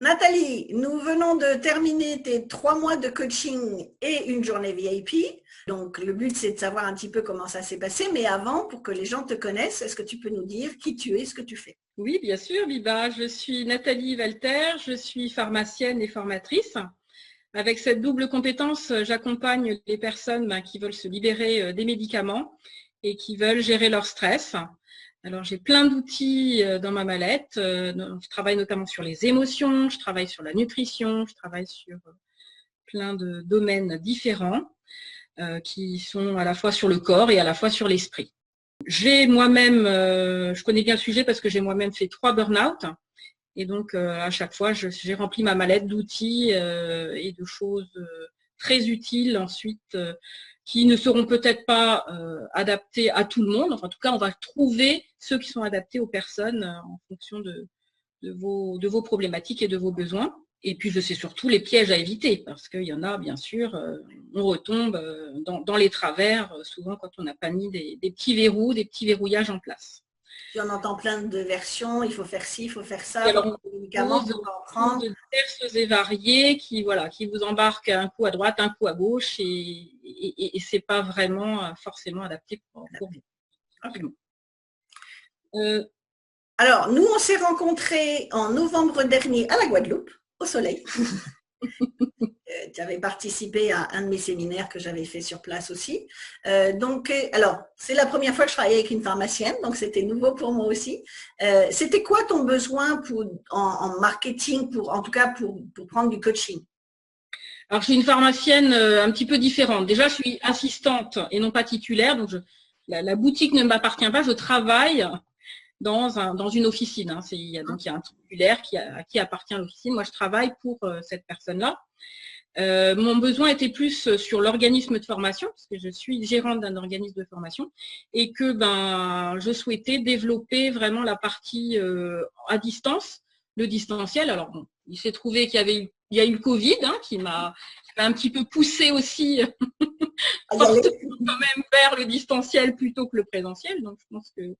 Nathalie, nous venons de terminer tes 3 mois de coaching et une journée VIP. Donc, le but, c'est de savoir un petit peu comment ça s'est passé. Mais avant, pour que les gens te connaissent, est-ce que tu peux nous dire qui tu es, ce que tu fais? Oui, bien sûr, Biba. Je suis Nathalie Walter, je suis pharmacienne et formatrice. Avec cette double compétence, j'accompagne les personnes qui veulent se libérer des médicaments et qui veulent gérer leur stress. Alors, j'ai plein d'outils dans ma mallette. Je travaille notamment sur les émotions, je travaille sur la nutrition, je travaille sur plein de domaines différents qui sont à la fois sur le corps et à la fois sur l'esprit. J'ai moi-même, je connais bien le sujet parce que j'ai moi-même fait 3 burn-out. Et donc, à chaque fois, j'ai rempli ma mallette d'outils et de choses très utiles ensuite, qui ne seront peut-être pas adaptées à tout le monde. Enfin, en tout cas, on va trouver ceux qui sont adaptés aux personnes en fonction de vos problématiques et de vos besoins. Et puis, je sais surtout les pièges à éviter, parce qu'il y en a, bien sûr, on retombe dans les travers, souvent quand on n'a pas mis des petits verrous, des petits verrouillages en place. Tu en entends plein de versions. Il faut faire ci, il faut faire Et ça, alors, pour on prendre des médicaments, propose pour pas en choses prendre. diverses et variées qui, voilà, qui vous embarquent un coup à droite, un coup à gauche, et c'est pas vraiment forcément adapté pour vous. Ok. Euh, Alors, nous, on s'est rencontrés en novembre dernier à la Guadeloupe, au soleil. Tu avais participé à un de mes séminaires que j'avais fait sur place aussi. Alors, c'est la première fois que je travaillais avec une pharmacienne, donc c'était nouveau pour moi aussi. C'était quoi ton besoin en marketing, en tout cas pour prendre du coaching? alors, je suis une pharmacienne un petit peu différente. Déjà, je suis assistante et non pas titulaire, donc la boutique ne m'appartient pas. Je travaille dans une officine. Hein. Donc, il y a un titulaire à qui appartient l'officine. Moi, je travaille pour cette personne-là. Mon besoin était plus sur l'organisme de formation, parce que je suis gérante d'un organisme de formation, et que je souhaitais développer vraiment la partie à distance, le distanciel. Alors bon, il s'est trouvé il y a eu le Covid qui m'a un petit peu poussé aussi À y fortement aller. quand même vers le distanciel plutôt que le présentiel. Donc je pense que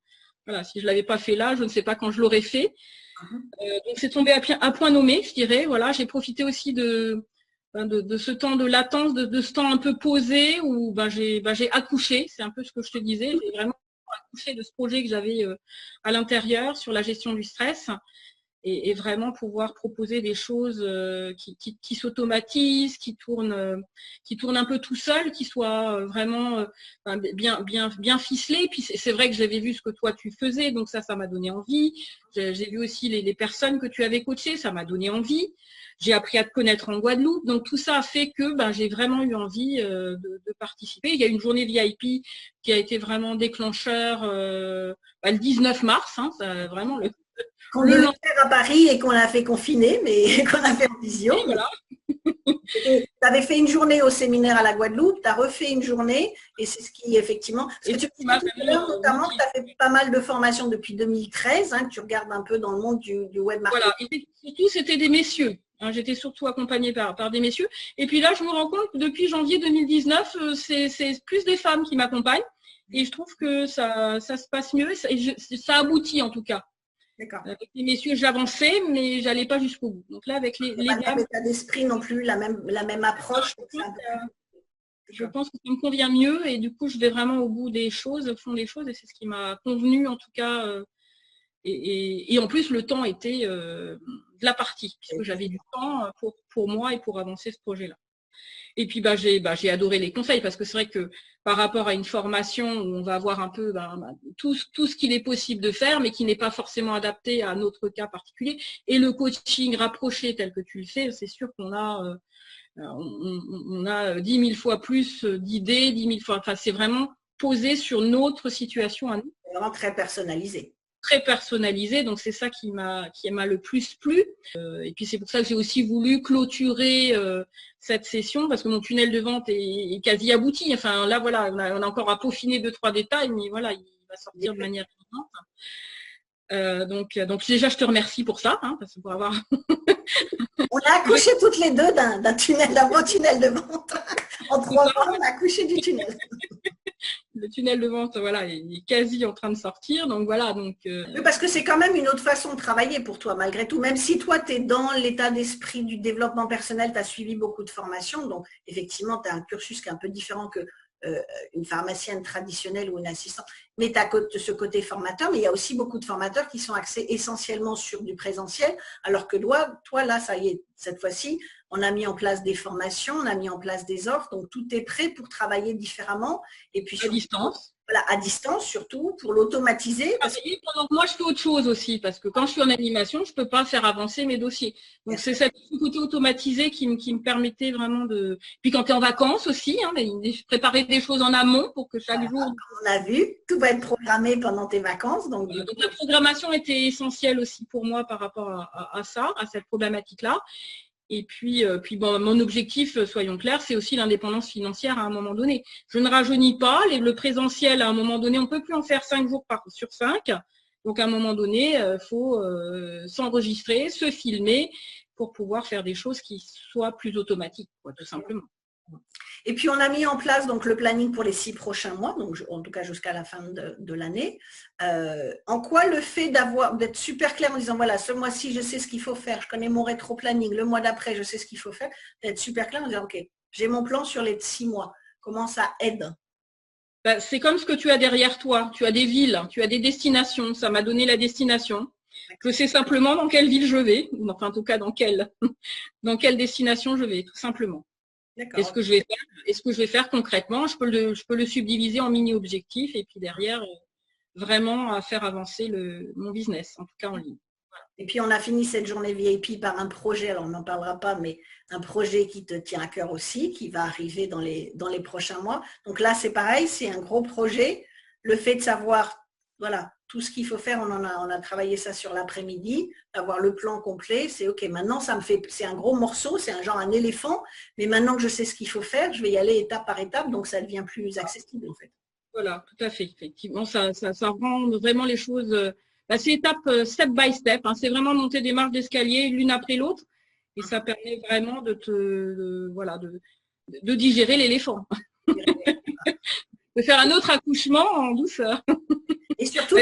voilà, si je l'avais pas fait là, je ne sais pas quand je l'aurais fait. Donc c'est tombé à point nommé, je dirais. Voilà, j'ai profité aussi de ce temps de latence, de ce temps un peu posé où j'ai accouché. C'est un peu ce que je te disais. J'ai vraiment accouché de ce projet que j'avais à l'intérieur sur la gestion du stress et vraiment pouvoir proposer des choses qui s'automatisent, qui tournent un peu tout seul, qui soient vraiment bien ficelées. Et puis c'est vrai que j'avais vu ce que toi tu faisais, donc ça m'a donné envie. J'ai vu aussi les personnes que tu avais coachées, ça m'a donné envie. J'ai appris à te connaître en Guadeloupe, donc tout ça a fait que j'ai vraiment eu envie de participer. Il y a une journée VIP qui a été vraiment déclencheur le 19 mars, hein, vraiment Qu'on le devait lendemain. faire à Paris et qu'on a fait confiner, mais qu'on a fait en visio. Mais Voilà. tu avais fait une journée au séminaire à la Guadeloupe, tu as refait une journée, et c'est ce qui, effectivement, parce Et que tu ce me qui disais m'a tout à vraiment l'heure, notamment, que tu motivée. as fait pas mal de formations depuis 2013, que tu regardes un peu dans le monde du web marketing. Voilà. Et surtout, c'était des messieurs. Hein, j'étais surtout accompagnée par des messieurs. Et puis là, je me rends compte que depuis janvier 2019, c'est plus des femmes qui m'accompagnent. Et je trouve que ça se passe mieux. Ça aboutit en tout cas. D'accord. Avec les messieurs, j'avançais, mais j'allais pas jusqu'au bout. Donc là, avec C'est les pas le même dames, état d'esprit non plus, la même approche, donc c'est un peu plus. je D'accord. pense que ça me convient mieux. Et du coup, je vais vraiment au bout des choses, au fond des choses. Et c'est ce qui m'a convenu, en tout cas. Et en plus, le temps était de la partie, puisque j'avais du temps pour moi et pour avancer ce projet-là. Et puis, j'ai adoré les conseils, parce que c'est vrai que par rapport à une formation où on va avoir un peu tout ce qu'il est possible de faire, mais qui n'est pas forcément adapté à notre cas particulier, et le coaching rapproché tel que tu le fais, c'est sûr qu'on a, on a 10 000 fois plus d'idées, 10 000 fois, enfin, c'est vraiment posé sur notre situation à nous, C'est vraiment très personnalisé. très personnalisé, donc c'est ça qui m'a le plus plu. Et puis c'est pour ça que j'ai aussi voulu clôturer cette session, parce que mon tunnel de vente est quasi abouti. Enfin là voilà, on a encore à peaufiner 2-3 détails, mais voilà, il va sortir de manière évidente. Donc déjà je te remercie pour ça, hein, parce que pour avoir On a accouché toutes les deux d'un beau tunnel de vente. En 3 mois, on a accouché du tunnel. le tunnel de vente, voilà, il est quasi en train de sortir. Donc voilà. Donc, oui, parce que c'est quand même une autre façon de travailler pour toi, malgré tout. Même si toi, tu es dans l'état d'esprit du développement personnel, tu as suivi beaucoup de formations. Donc, effectivement, tu as un cursus qui est un peu différent que une pharmacienne traditionnelle ou une assistante. Mais tu as ce côté formateur, mais il y a aussi beaucoup de formateurs qui sont axés essentiellement sur du présentiel, alors que toi, là, ça y est, cette fois-ci, on a mis en place des formations, on a mis en place des offres, donc tout est prêt pour travailler différemment. Et puis, à distance. Voilà, à distance surtout, pour l'automatiser. Pendant que moi, je fais autre chose aussi, parce que quand je suis en animation, je ne peux pas faire avancer mes dossiers. Donc, c'est ce côté automatisé qui me permettait vraiment de… Puis quand tu es en vacances aussi, hein, préparer des choses en amont pour que chaque jour… On a vu, tout va être programmé pendant tes vacances. Donc la programmation était essentielle aussi pour moi par rapport à ça, à cette problématique-là. Et puis bon, mon objectif, soyons clairs, c'est aussi l'indépendance financière à un moment donné. Je ne rajeunis pas. Le présentiel, à un moment donné, on ne peut plus en faire 5 jours sur 5. Donc, à un moment donné, il faut s'enregistrer, se filmer pour pouvoir faire des choses qui soient plus automatiques, quoi, tout simplement. Et puis, on a mis en place donc, le planning pour les 6 prochains mois, donc en tout cas jusqu'à la fin de l'année. En quoi le fait d'être super clair en disant, voilà, ce mois-ci, je sais ce qu'il faut faire, je connais mon rétro-planning, le mois d'après, je sais ce qu'il faut faire, d'être super clair en disant, OK, j'ai mon plan sur les 6 mois. Comment ça aide? C'est comme ce que tu as derrière toi. Tu as des villes, tu as des destinations. Ça m'a donné la destination. Je sais simplement dans quelle ville je vais, enfin en tout cas dans quelle destination je vais, tout simplement. Est-ce que je vais faire concrètement? Je peux le subdiviser en mini-objectifs et puis derrière, vraiment à faire avancer mon business, en tout cas en ligne. Voilà. Et puis, on a fini cette journée VIP par un projet, alors on n'en parlera pas, mais un projet qui te tient à cœur aussi, qui va arriver dans les prochains mois. Donc là, c'est pareil, c'est un gros projet. Le fait de savoir, voilà, tout ce qu'il faut faire, on a travaillé ça sur l'après-midi, avoir le plan complet, c'est OK, maintenant c'est un gros morceau, c'est un éléphant, mais maintenant que je sais ce qu'il faut faire, je vais y aller étape par étape, donc ça devient plus accessible en fait. Voilà, tout à fait, effectivement, ça rend vraiment les choses, c'est étape step by step, hein, c'est vraiment monter des marches d'escalier l'une après l'autre, et ça permet vraiment de digérer l'éléphant. De faire un autre accouchement en douceur. Et surtout,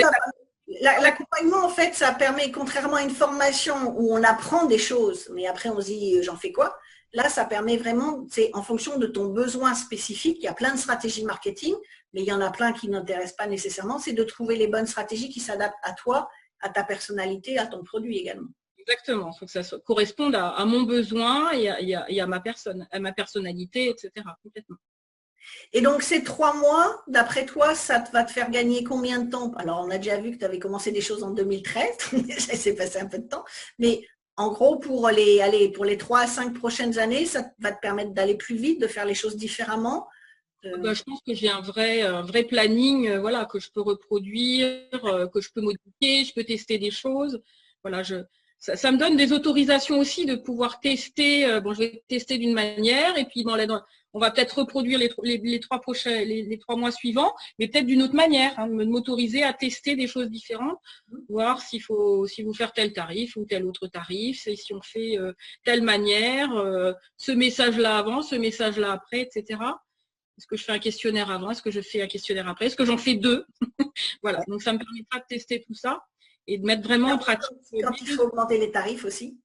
l'accompagnement, en fait, ça permet, contrairement à une formation où on apprend des choses, mais après on se dit, j'en fais quoi? Là, ça permet vraiment, c'est en fonction de ton besoin spécifique. Il y a plein de stratégies marketing, mais il y en a plein qui n'intéressent pas nécessairement. C'est de trouver les bonnes stratégies qui s'adaptent à toi, à ta personnalité, à ton produit également. Exactement. Il faut que ça corresponde à mon besoin et à ma personne, à ma personnalité, etc. Complètement. Et donc, ces 3 mois, d'après toi, ça va te faire gagner combien de temps? Alors, on a déjà vu que tu avais commencé des choses en 2013, ça s'est passé un peu de temps, mais en gros, pour les 3 à 5 prochaines années, ça va te permettre d'aller plus vite, de faire les choses différemment. Je pense que j'ai un vrai planning, voilà, que je peux reproduire, que je peux modifier, je peux tester des choses. Voilà, ça me donne des autorisations aussi de pouvoir tester. Je vais tester d'une manière et puis on va peut-être reproduire les 3 mois suivants, mais peut-être d'une autre manière, hein, m'autoriser à tester des choses différentes, voir s'il faut faire tel tarif ou tel autre tarif, si on fait telle manière, ce message-là avant, ce message-là après, etc. Est-ce que je fais un questionnaire avant? Est-ce que je fais un questionnaire après? Est-ce que j'en fais 2? Voilà, donc ça me permettra de tester tout ça et de mettre vraiment en pratique. Quand il faut augmenter les tarifs aussi.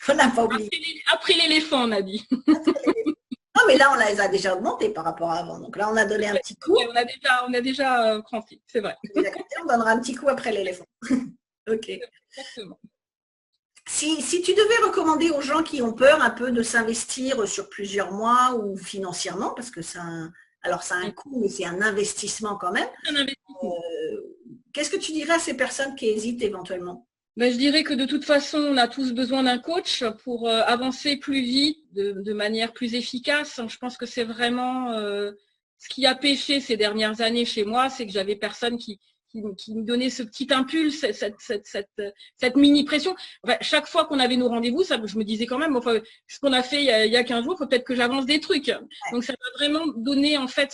On n'a pas oublié. Après l'éléphant, on a dit. Non, mais là, on les a déjà augmentés par rapport à avant. Donc là, on a donné un petit coup. On a déjà cranté, c'est vrai. On donnera un petit coup après l'éléphant. OK. Exactement. Si tu devais recommander aux gens qui ont peur un peu de s'investir sur plusieurs mois ou financièrement, parce que ça a un coût, mais c'est un investissement quand même. Qu'est-ce que tu dirais à ces personnes qui hésitent éventuellement? Je dirais que de toute façon, on a tous besoin d'un coach pour avancer plus vite, de manière plus efficace. Je pense que c'est vraiment ce qui a pêché ces dernières années chez moi, c'est que j'avais personne qui me donnait ce petit impulse, cette mini-pression. Enfin, chaque fois qu'on avait nos rendez-vous, je me disais quand même, ce qu'on a fait il y a 15 jours, il faut peut-être que j'avance des trucs. Donc, ça m'a vraiment donné en fait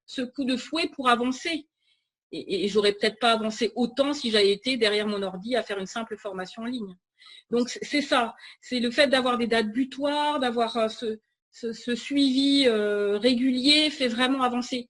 ce coup de fouet pour avancer. Et j'aurais peut-être pas avancé autant si j'avais été derrière mon ordi à faire une simple formation en ligne. Donc, c'est ça. C'est le fait d'avoir des dates butoirs, d'avoir ce suivi régulier fait vraiment avancer.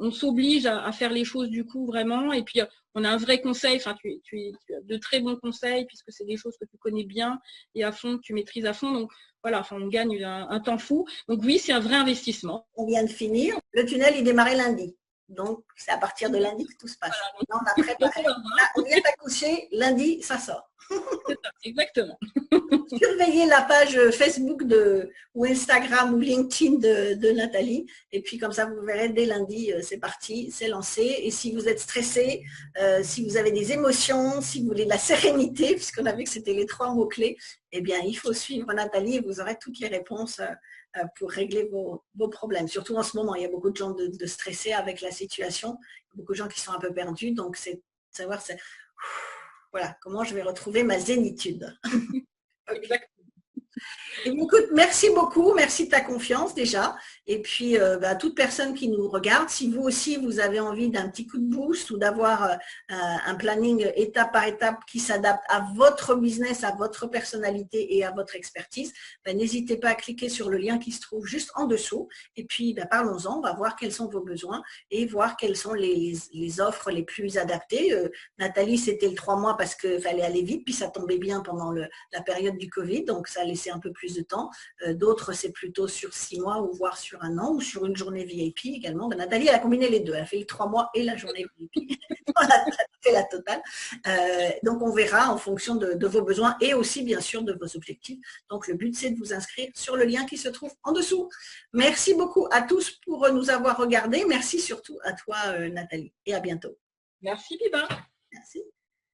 on s'oblige à faire les choses du coup vraiment. Et puis, on a un vrai conseil. Enfin, tu as de très bons conseils puisque c'est des choses que tu connais bien et à fond, que tu maîtrises à fond. Donc, voilà, enfin, on gagne un temps fou. Donc, oui, c'est un vrai investissement. On vient de finir. Le tunnel, il démarrait lundi. Donc, c'est à partir de lundi que tout se passe. Voilà, on a préparé. Là, on vient d'accoucher. Lundi, ça sort. C'est ça, exactement. Surveillez la page Facebook ou Instagram ou LinkedIn de Nathalie. Et puis, comme ça, vous verrez, dès lundi, c'est parti, c'est lancé. Et si vous êtes stressé, si vous avez des émotions, si vous voulez de la sérénité, puisqu'on a vu que c'était les 3 mots-clés, eh bien, il faut suivre Nathalie et vous aurez toutes les réponses pour régler vos problèmes. Surtout en ce moment, il y a beaucoup de gens de stressés avec la situation, beaucoup de gens qui sont un peu perdus. Donc, c'est savoir, voilà, comment je vais retrouver ma zénitude. Exactement. Et écoute, merci beaucoup, merci de ta confiance déjà. Et puis, toute personne qui nous regarde, si vous aussi, vous avez envie d'un petit coup de boost ou d'avoir un planning étape par étape qui s'adapte à votre business, à votre personnalité et à votre expertise, n'hésitez pas à cliquer sur le lien qui se trouve juste en dessous. Et puis, parlons-en, on va voir quels sont vos besoins et voir quelles sont les offres les plus adaptées. Nathalie, c'était le 3 mois parce qu'il fallait aller vite, puis ça tombait bien pendant la période du Covid, donc ça a laissé un peu plus de temps. D'autres, c'est plutôt sur 6 mois ou voire sur 1 an ou sur une journée VIP également. Nathalie, elle a combiné les deux. Elle a fait les 3 mois et la journée VIP. Elle a fait la totale. Donc, on verra en fonction de vos besoins et aussi, bien sûr, de vos objectifs. Donc, le but, c'est de vous inscrire sur le lien qui se trouve en dessous. Merci beaucoup à tous pour nous avoir regardés. Merci surtout à toi, Nathalie. Et à bientôt. Merci, Biba. Merci.